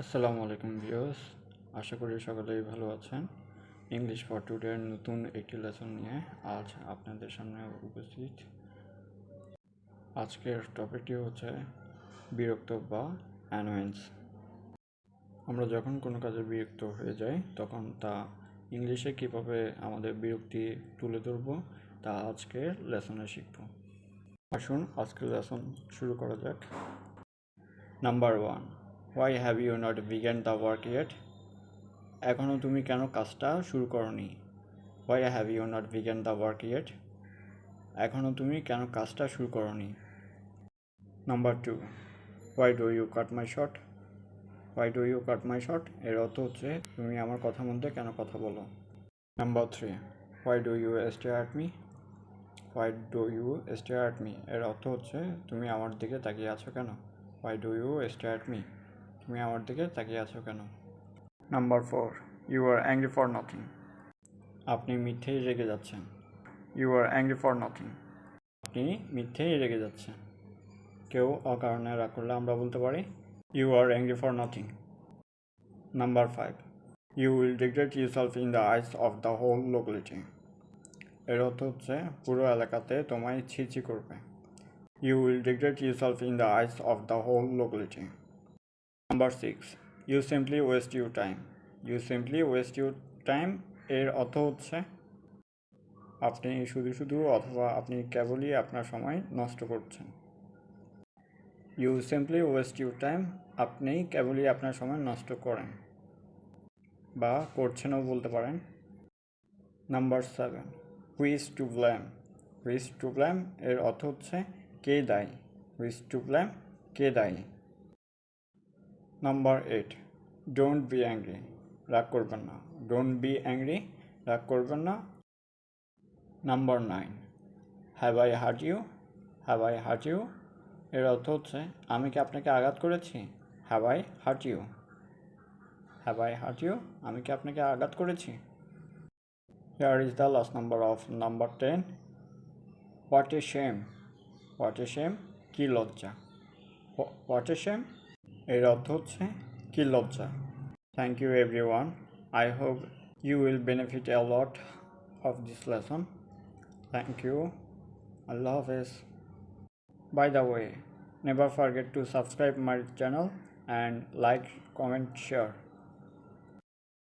Assalamualaikum viewers, আশা করি সকলেই ভালো আছেন। ইংলিশ ফর টুডে নতুন একটি লেসন নিয়ে আজ আপনাদের সামনে উপস্থিত। আজকের টপিকটি হচ্ছে বিরক্ত বা অ্যানোয়েন্স। আমরা যখন কোনো কাজে বিরক্ত হয়ে যাই তখন তা ইংলিশে কীভাবে আমাদের বিরক্তি তুলে ধরব তা আজকের লেসনে শিখব। আসুন আজকের লেসন শুরু করা যাক। Number 1, Why have you not begun the work yet? এখনও তুমি কেন কাজটা শুরু করনি? Why have you not begun the work yet? এখনও তুমি কেন কাজটা শুরু করনি? Number 2, Why do you cut my short? Why do you cut my short? এর অর্থ হচ্ছে তুমি আমার কথার মধ্যে কেন কথা বলো? Number 3, Why do you stare at me? Why do you stare at me? এর অর্থ হচ্ছে তুমি আমার দিকে তাকিয়ে আছো কেন? Why do you stare at me? তুমি আমার দিকে তাকিয়ে আছো কেন? Number 4, You are angry for nothing. আপনি মিথ্যেই রেগে যাচ্ছেন। You are angry for nothing. আপনি মিথ্যেই রেগে যাচ্ছেন। কেউ অকারণে রাগ করলে আমরা বলতে পারি You are angry for nothing. Number 5, You will regret yourself in the eyes of the whole locality. এর অর্থ হচ্ছে পুরো এলাকাতে তোমায় ছিছি করবে। You will regret yourself in the eyes of the whole locality. Number 6, You simply waste your time. You simply waste your time এর অর্থ হচ্ছে আপনি শুধু অথবা আপনি কেবলই আপনার সময় নষ্ট করছেন। You simply waste your time, আপনি কেবলই আপনার সময় নষ্ট করেন বা করছেনও বলতে পারেন। Number 7, Who is to blame? Who is to blame এর অর্থ হচ্ছে কে দায়ী? Who is to blame, কে দায়ী? Number 8, Don't be angry. রাগ করবেন না। Don't be angry, রাগ করবেন না। Number 9, Have I hurt you? Have I hurt you? এর অর্থ হচ্ছে আমি কি আপনাকে আঘাত করেছি? Have I hurt you? Have I hurt you? আমি কি আপনাকে আঘাত করেছি? Here is the last number of number 10. What a shame. What a shame, কি লজ্জা। What a shame এর অর্থ হচ্ছে কি লজ্জা। Thank you everyone. I hope you will benefit a lot of this lesson. Thank you. Allah Hafiz. By the way, never forget to subscribe my channel and like, comment, share.